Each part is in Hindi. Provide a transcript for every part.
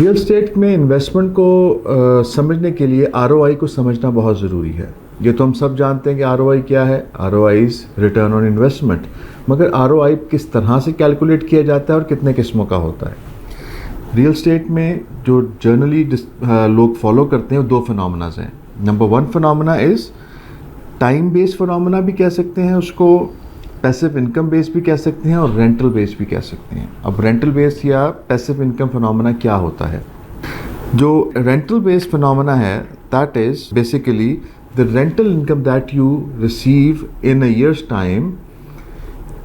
रियल एस्टेट में इन्वेस्टमेंट को समझने के लिए आरओआई को समझना बहुत ज़रूरी है। ये तो हम सब जानते हैं कि आरओआई क्या है। ROI is return on investment. मगर आरओआई किस तरह से कैलकुलेट किया जाता है और कितने किस्मों का होता है। रियल एस्टेट में जो जनरली लोग फॉलो करते हैं वो दो फिनोमेनाज हैं। Number one phenomena is time based phenomena भी कह सकते हैं उसको, पैसिव इनकम बेस भी कह सकते हैं और रेंटल बेस भी कह सकते हैं। अब रेंटल बेस या पैसिव इनकम फिनोमेना क्या होता है? जो रेंटल बेस फिनोमेना है that is basically the rental income that you receive in a years time.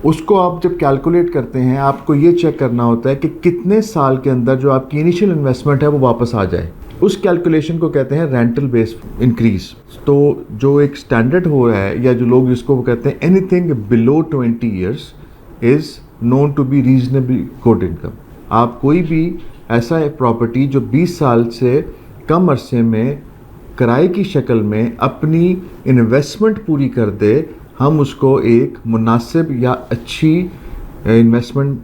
उसको आप जब कैलकुलेट करते हैं आपको ये चेक करना होता है कि कितने साल के अंदर जो आपकी इनिशियल इन्वेस्टमेंट है वो वापस आ जाए। उस कैलकुलेशन को कहते हैं रेंटल बेस इंक्रीज। तो जो एक स्टैंडर्ड हो रहा है या जो लोग जिसको वो कहते हैं anything below 20 years is known to be reasonably good income. आप कोई भी ऐसा एक प्रॉपर्टी जो 20 साल से कम अरसे में किराए की शक्ल में अपनी इन्वेस्टमेंट पूरी कर दे, हम उसको एक मुनासिब या अच्छी इन्वेस्टमेंट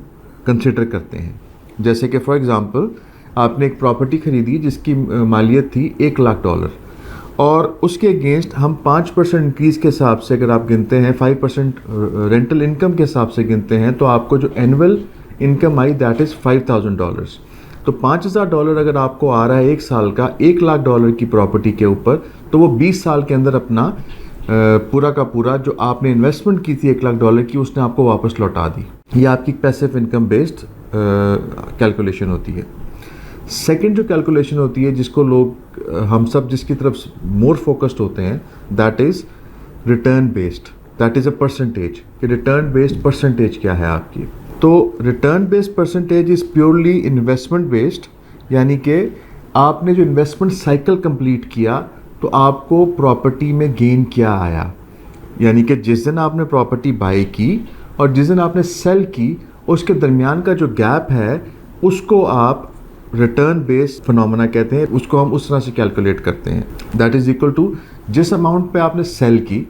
कंसिडर करते हैं। जैसे कि फॉर एग्ज़ाम्पल आपने एक प्रॉपर्टी ख़रीदी जिसकी मालियत थी $1,00,000 और उसके अगेंस्ट हम 5% इंक्रीज़ के हिसाब से अगर आप गिनते हैं, 5% रेंटल इनकम के हिसाब से गिनते हैं, तो आपको जो annual income I that is $5,000। तो $5,000 अगर आपको आ रहा है एक साल का $1,00,000 की प्रॉपर्टी के ऊपर, तो वो 20 साल के अंदर अपना पूरा का पूरा जो आपने इन्वेस्टमेंट की थी $1,00,000 की, उसने आपको वापस लौटा दी। ये आपकी पैसिव इनकम बेस्ड कैलकुलेशन होती है। सेकंड जो कैलकुलेशन होती है जिसको लोग हम सब जिसकी तरफ मोर फोकस्ड होते हैं that is return based. That is a percentage कि रिटर्न बेस्ड परसेंटेज क्या है आपकी। तो return based percentage is purely investment based, यानी कि आपने जो इन्वेस्टमेंट साइकिल कंप्लीट किया तो आपको प्रॉपर्टी में गेन क्या आया। यानी कि जिस दिन आपने प्रॉपर्टी बाई की और जिस दिन आपने सेल की उसके दरमियान का जो गैप है उसको आप रिटर्न बेस्ड फिनोमेना कहते हैं। उसको हम उस तरह से कैलकुलेट करते हैं। दैट इज़ इक्वल टू जिस अमाउंट पे आपने सेल की।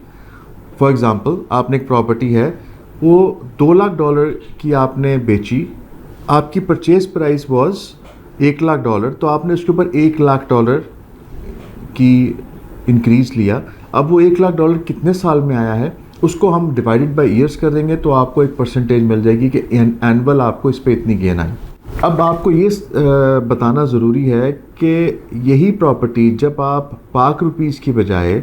फॉर एग्ज़ाम्पल आपने एक प्रॉपर्टी है वो $2,00,000 की आपने बेची, आपकी परचेज प्राइस वाज $1,00,000, तो आपने उसके ऊपर $1,00,000 की इंक्रीज़ लिया। अब वो $1,00,000 कितने साल में आया है उसको हम डिवाइडेड बाय ईयर्स कर देंगे तो आपको एक परसेंटेज मिल जाएगी कि एनुअल आपको इस पर इतनी गेन आई। अब आपको ये बताना ज़रूरी है कि यही प्रॉपर्टी जब आप पाक रुपीज़ की बजाय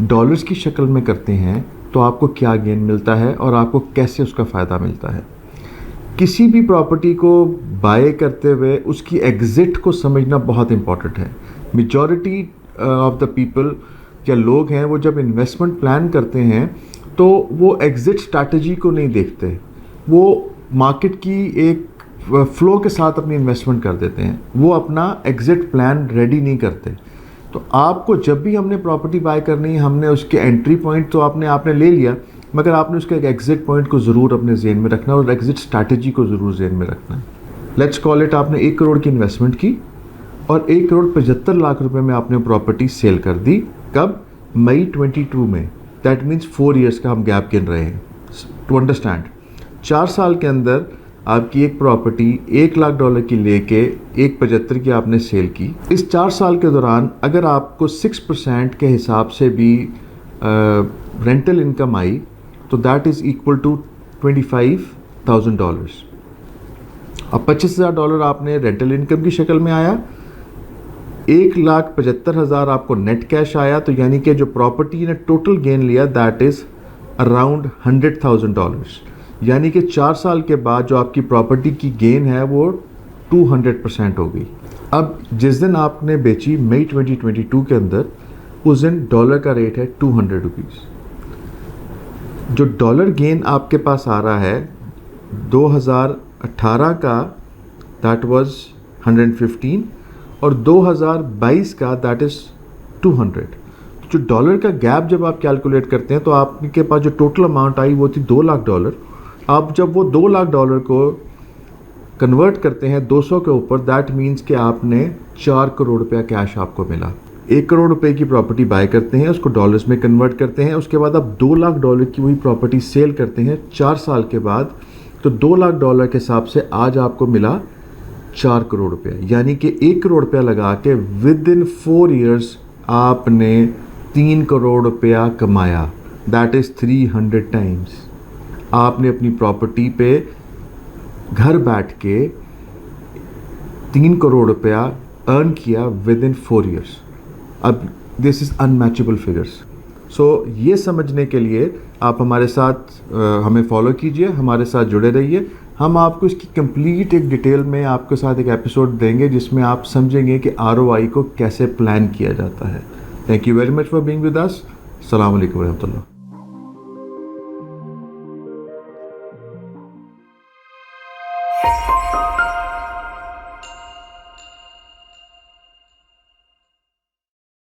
डॉलर्स की शक्ल में करते हैं तो आपको क्या गेन मिलता है और आपको कैसे उसका फ़ायदा मिलता है। किसी भी प्रॉपर्टी को बाय करते हुए उसकी एग्ज़िट को समझना बहुत इम्पॉर्टेंट है। मेजॉरिटी ऑफ द पीपल या लोग हैं वो जब इन्वेस्टमेंट प्लान करते हैं तो वो एग्ज़िट स्ट्रैटेजी को नहीं देखते, वो मार्केट की एक फ्लो के साथ अपनी इन्वेस्टमेंट कर देते हैं, वो अपना एग्ज़िट प्लान रेडी नहीं करते। तो आपको जब भी हमने प्रॉपर्टी बाय करनी है, हमने उसके एंट्री पॉइंट तो आपने ले लिया, मगर आपने उसके एग्ज़िट पॉइंट को ज़रूर अपने ज़हन में रखना और एग्ज़िट स्ट्रैटेजी को ज़रूर ज़हन में रखना है। लेट्स कॉल इट आपने 1 करोड़ की इन्वेस्टमेंट की और 1,75,00,000 रुपये में आपने प्रॉपर्टी सेल कर दी। कब? मई 22 में। दैट मीन्स 4 ईयर्स का हम गैप गिन रहे हैं। टू अंडरस्टैंड, 4 साल के अंदर आपकी एक प्रॉपर्टी $1,00,000 की लेके 1,75 की आपने सेल की। इस 4 साल के दौरान अगर आपको 6% के हिसाब से भी रेंटल इनकम आई तो दैट इज़ इक्वल टू $25,000। अब $25,000 आपने रेंटल इनकम की शक्ल में आया, 1,75,000 आपको नेट कैश आया, तो यानी कि जो प्रॉपर्टी ने टोटल गेन लिया दैट इज़ अराउंड $100,000। यानी कि 4 साल के बाद जो आपकी प्रॉपर्टी की गेन है वो 200% हो गई। अब जिस दिन आपने बेची मई 2022 के अंदर, उस दिन डॉलर का रेट है 200 रुपीज़। जो डॉलर गेन आपके पास आ रहा है 2018 का दैट वाज 115 और 2022 का दैट इज़ 200। जो डॉलर का गैप जब आप कैलकुलेट करते हैं तो आपके पास जो टोटल अमाउंट आई वो थी $2,00,000। आप जब वो $2,00,000 को कन्वर्ट करते हैं 200 के ऊपर, दैट मीन्स कि आपने 4 करोड़ रुपया कैश आपको मिला। 1 करोड़ रुपए की प्रॉपर्टी बाय करते हैं, उसको डॉलर्स में कन्वर्ट करते हैं, उसके बाद आप $2,00,000 की वही प्रॉपर्टी सेल करते हैं 4 साल के बाद, तो $2,00,000 के हिसाब से आज आपको मिला 4 करोड़ रुपया, यानी कि 1 करोड़ रुपया लगा के विद इन 4 ईयर्स आपने 3 करोड़ रुपया कमाया। That is 300 times. आपने अपनी प्रॉपर्टी पे घर बैठ के 3 करोड़ रुपया अर्न किया विद इन 4 ईयर्स। अब दिस इज़ अनमैचेबल फिगर्स। सो ये समझने के लिए आप हमारे साथ हमें फॉलो कीजिए, हमारे साथ जुड़े रहिए। हम आपको इसकी कंप्लीट एक डिटेल में आपके साथ एक एपिसोड देंगे जिसमें आप समझेंगे कि ROI को कैसे प्लान किया जाता है। Thank you very much for being with us. अस्सलाम वालेकुम रहमतुल्लाह।